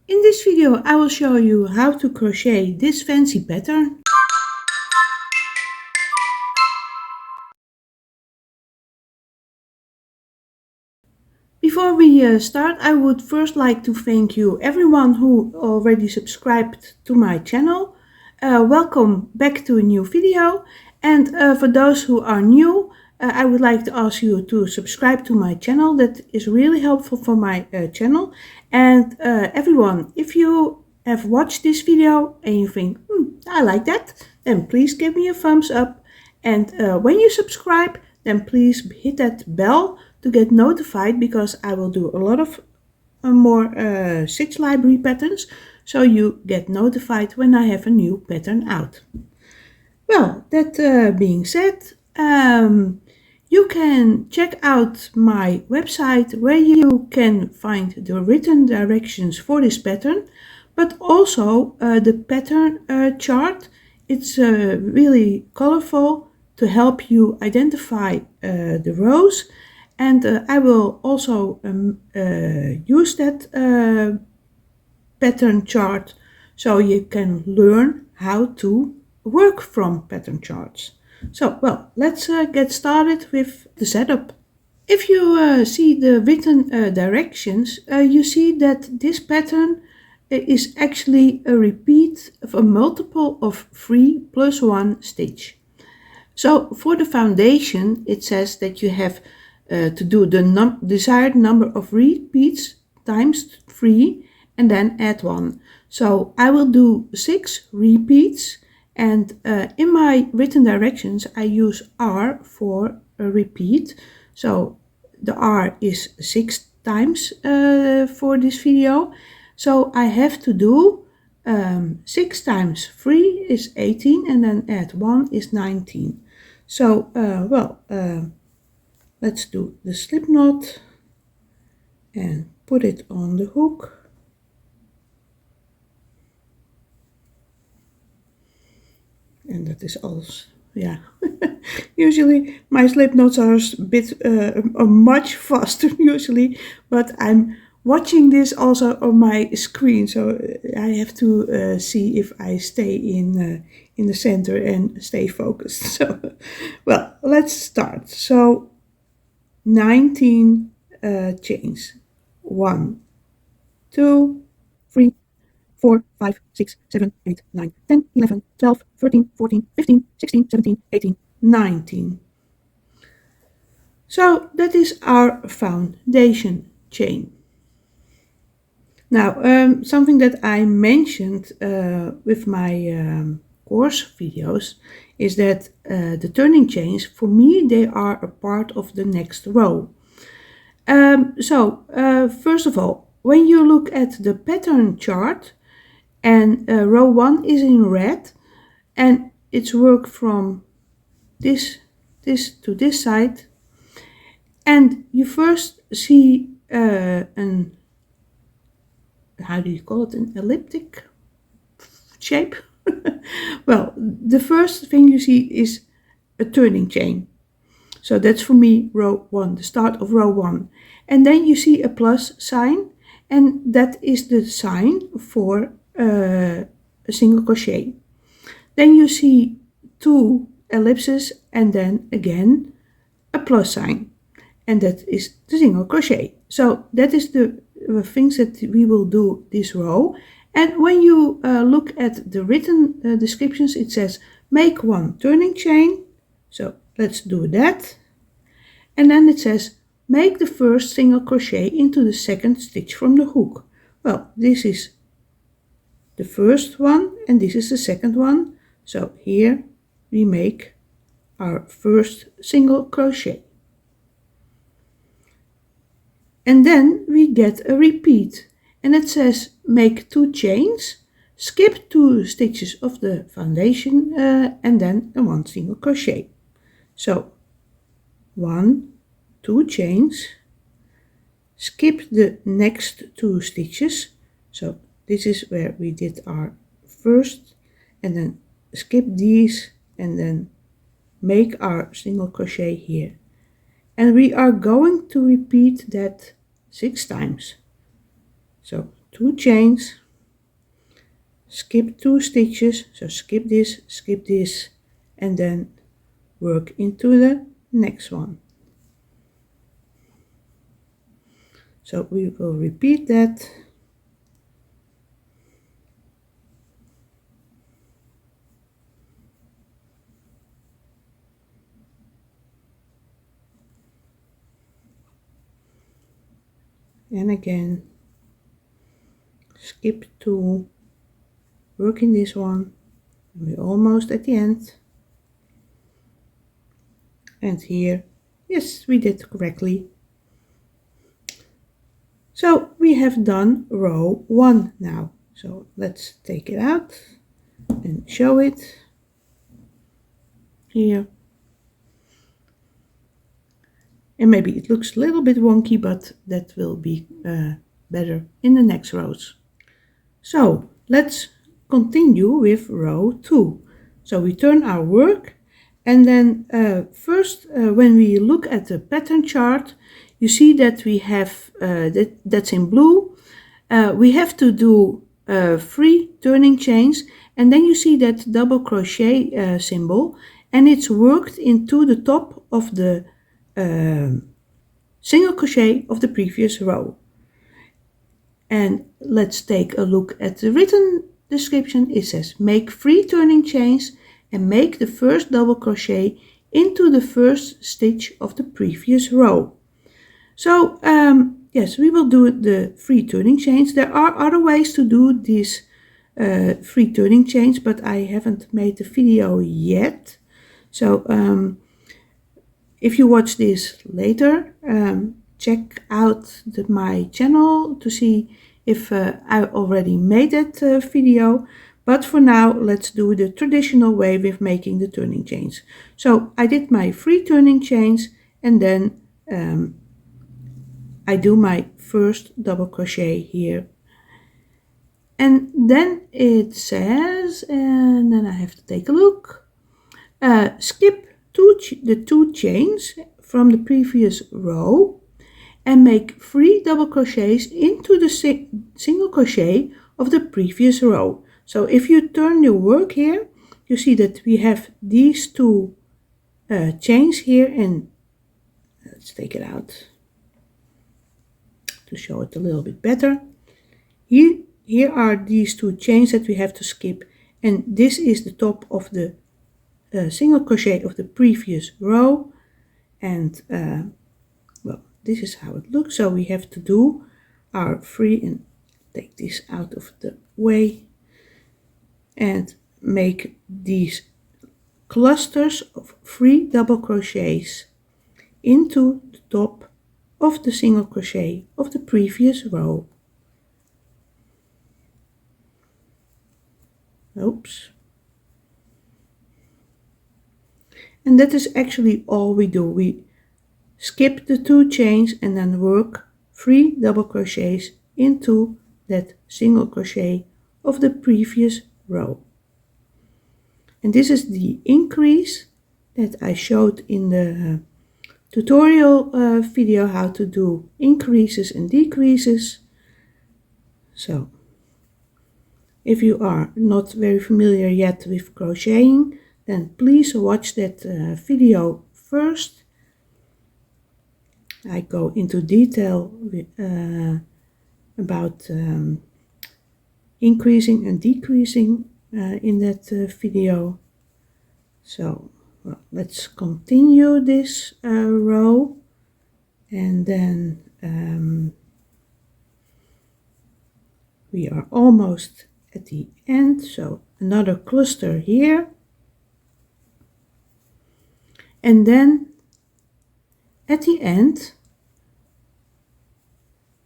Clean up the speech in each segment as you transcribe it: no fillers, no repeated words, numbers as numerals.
In this video I will show you how to crochet this fancy pattern. Before we start, I would first like to thank you everyone who already subscribed to my channel. Welcome back to a new video, and for those who are new, I would like to ask you to subscribe to my channel. That is really helpful for my channel. And everyone, if you have watched this video and you think, I like that, then please give me a thumbs up. And when you subscribe, then please hit that bell to get notified, because I will do a lot of more stitch library patterns, so you get notified when I have a new pattern out. Well, that being said, you can check out my website where you can find the written directions for this pattern, but also the pattern chart. It's really colorful to help you identify the rows, and I will also use that pattern chart so you can learn how to work from pattern charts. So, well, let's get started with the setup. If you see the written directions, you see that this pattern is actually a repeat of a multiple of 3 plus 1 stitch. So for the foundation, it says that you have to do the desired number of repeats times 3 and then add 1. So I will do 6 repeats, and in my written directions I use R for a repeat. So the R is 6 times for this video. So I have to do 6 times 3 is 18, and then add 1 is 19. So, let's do the slip knot and put it on the hook. And that is all, yeah. Usually my slip knots are a bit much faster usually, but I'm watching this also on my screen, so I have to see if I stay in the center and stay focused. So, well, let's start. So 19 chains. 1, 2, 3, 4, 5, 6, 7, 8, 9, 10, 11, 12, 13, 14, 15, 16, 17, 18, 19. So that is our foundation chain. Now, something that I mentioned with my course videos is that the turning chains, for me, they are a part of the next row. First of all, when you look at the pattern chart, and row 1 is in red, and it's work from this to this side, and you first see an, how do you call it, an elliptic shape. Well, the first thing you see is a turning chain. So that's for me row 1, the start of row 1. And then you see a plus sign, and that is the sign for a single crochet. Then you see 2 ellipses, and then again a plus sign, and that is the single crochet. So that is the things that we will do this row. And when you look at the written descriptions, it says make 1 turning chain. So let's do that. And then it says make the first single crochet into the second stitch from the hook. Well, this is the first one and this is the second one. So here we make our first single crochet. And then we get a repeat, and it says make 2 chains, skip 2 stitches of the foundation, and then a 1 single crochet. So 1, 2 chains, skip the next 2 stitches. So this is where we did our first, and then skip these and then make our single crochet here. And we are going to repeat that 6 times. So 2 chains, skip 2 stitches, so skip this, and then work into the next one. So we will repeat that. And again, skip 2, work in this one, we're almost at the end. And here, yes, we did correctly. So we have done row 1 now. So let's take it out and show it here. And maybe it looks a little bit wonky, but that will be better in the next rows. So let's continue with row 2. So we turn our work, and then first when we look at the pattern chart, you see that we have that's in blue. We have to do 3 turning chains, and then you see that double crochet symbol, and it's worked into the top of the single crochet of the previous row. And let's take a look at the written description. It says make 3 turning chains and make the first double crochet into the first stitch of the previous row. So yes, we will do the 3 turning chains. There are other ways to do these 3 turning chains, but I haven't made the video yet. So if you watch this later, check out my channel to see if I already made that video. But for now, let's do the traditional way with making the turning chains. So I did my 3 turning chains, and then I do my first double crochet here. And then it says, and then I have to take a look, skip the 2 chains from the previous row and make 3 double crochets into the single crochet of the previous row. So if you turn your work here, you see that we have these 2 chains here, and let's take it out to show it a little bit better. Here are these 2 chains that we have to skip, and this is the top of the single crochet of the previous row, and well, this is how it looks. So we have to do our 3, and take this out of the way, and make these clusters of 3 double crochets into the top of the single crochet of the previous row. Oops. And that is actually all we do. We skip the 2 chains and then work 3 double crochets into that single crochet of the previous row. And this is the increase that I showed in the tutorial video, how to do increases and decreases. So if you are not very familiar yet with crocheting, then please watch that video first. I go into detail with, about increasing and decreasing in that video. So well, let's continue this row, and then we are almost at the end. So another cluster here, and then at the end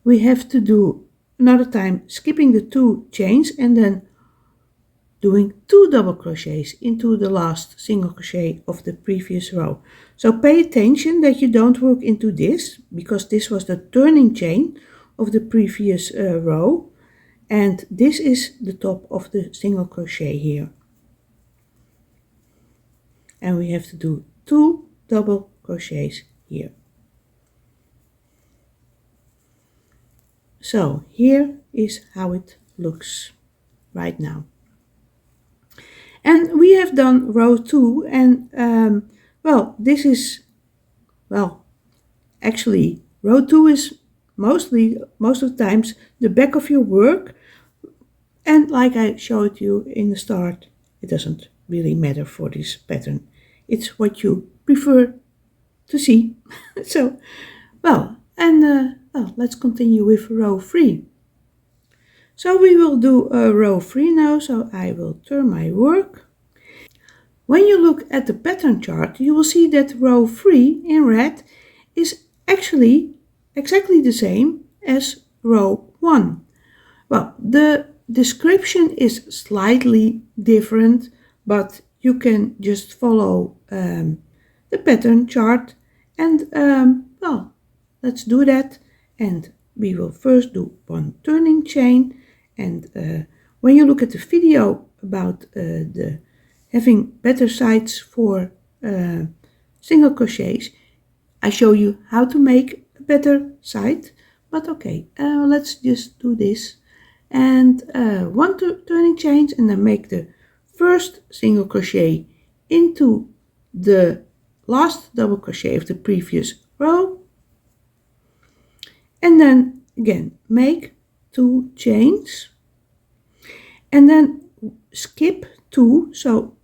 we have to do another time skipping the 2 chains and then doing 2 double crochets into the last single crochet of the previous row. So pay attention that you don't work into this, because this was the turning chain of the previous row, and this is the top of the single crochet here. And we have to do 2 double crochets here. So here is how it looks right now. And we have done row 2, and well, this is, well, actually row 2 is most of the times the back of your work, and like I showed you in the start, it doesn't really matter for this pattern. It's what you prefer to see. So, well, and well, let's continue with row 3. So we will do row 3 now, so I will turn my work. When you look at the pattern chart, you will see that row 3 in red is actually exactly the same as row 1. Well, the description is slightly different, but you can just follow the pattern chart, and well, let's do that. And we will first do one turning chain, and when you look at the video about the having better sides for single crochets, I show you how to make a better side. But okay, let's just do this, and one turning chains, and then make the first single crochet into the last double crochet of the previous row, and then again make 2 chains, and then skip 2. So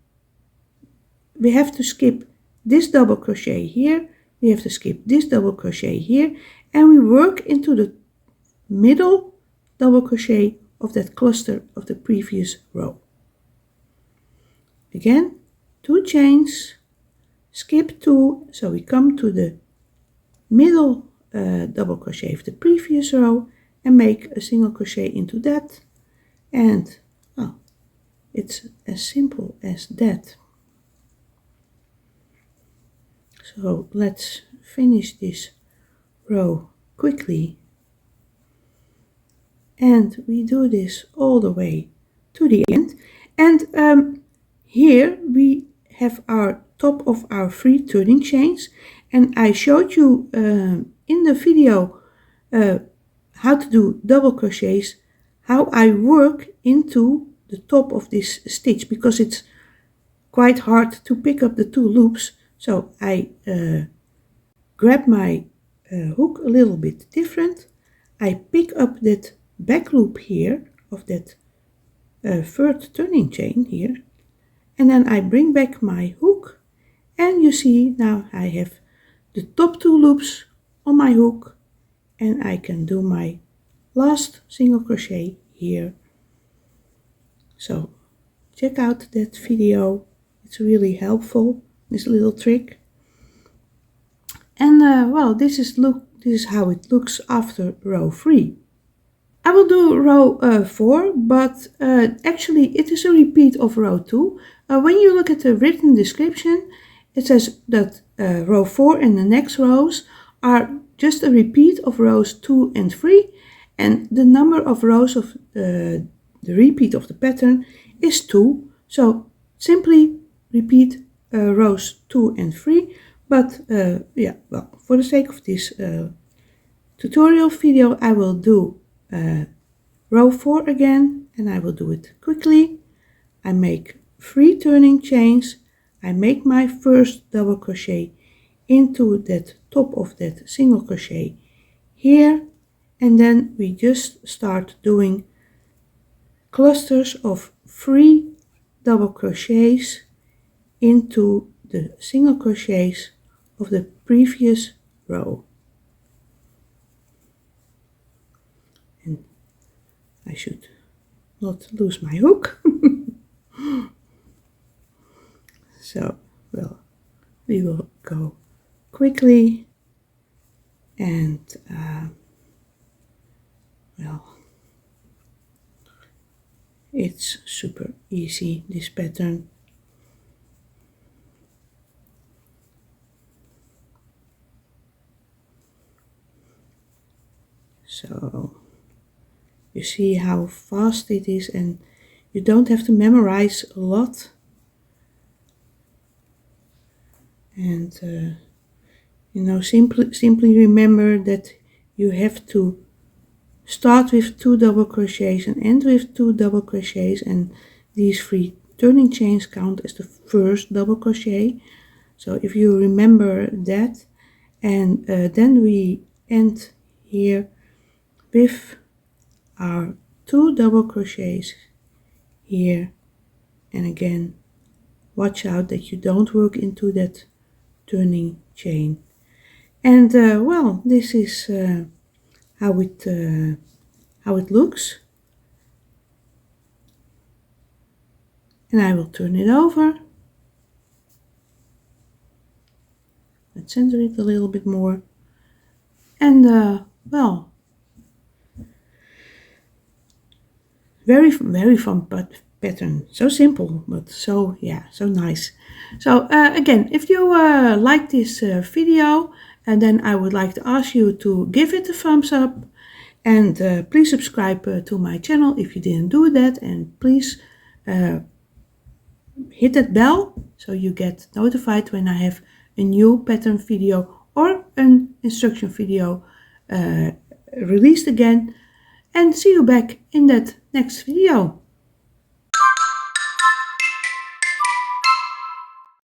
we have to skip this double crochet here, we have to skip this double crochet here, and we work into the middle double crochet of that cluster of the previous row. Again, 2 chains, skip 2, so we come to the middle double crochet of the previous row and make a single crochet into that, and well, it's as simple as that. So let's finish this row quickly, and we do this all the way to the end. And here we have our top of our 3 turning chains, and I showed you in the video how to do double crochets, how I work into the top of this stitch, because it's quite hard to pick up the 2 loops. So I grab my hook a little bit different, I pick up that back loop here of that third turning chain here, and then I bring back my hook, and you see now I have the top 2 loops on my hook, and I can do my last single crochet here. So check out that video, it's really helpful, this little trick. And well, this is how it looks after row 3. I will do row 4, but actually it is a repeat of row 2. When you look at the written description, it says that row 4 and the next rows are just a repeat of rows 2 and 3, and the number of rows of the repeat of the pattern is 2. So simply repeat rows 2 and 3, but yeah, well, for the sake of this tutorial video, I will do row 4 again, and I will do it quickly. I make 3 turning chains, I make my first double crochet into that top of that single crochet here, and then we just start doing clusters of 3 double crochets into the single crochets of the previous row. And I should not lose my hook. So, well, we will go quickly, and well, it's super easy, this pattern. So you see how fast it is, and you don't have to memorize a lot. And you know, simply remember that you have to start with 2 double crochets and end with 2 double crochets, and these 3 turning chains count as the first double crochet. So if you remember that, and then we end here with our 2 double crochets here, and again watch out that you don't work into that turning chain. And well, this is how it looks, and I will turn it over. Let's center it a little bit more, and well, very fun pattern. So simple, but so, yeah, so nice. So again, if you like this video, and then I would like to ask you to give it a thumbs up, and please subscribe to my channel if you didn't do that, and please hit that bell so you get notified when I have a new pattern video or an instruction video released again. And see you back in that next video.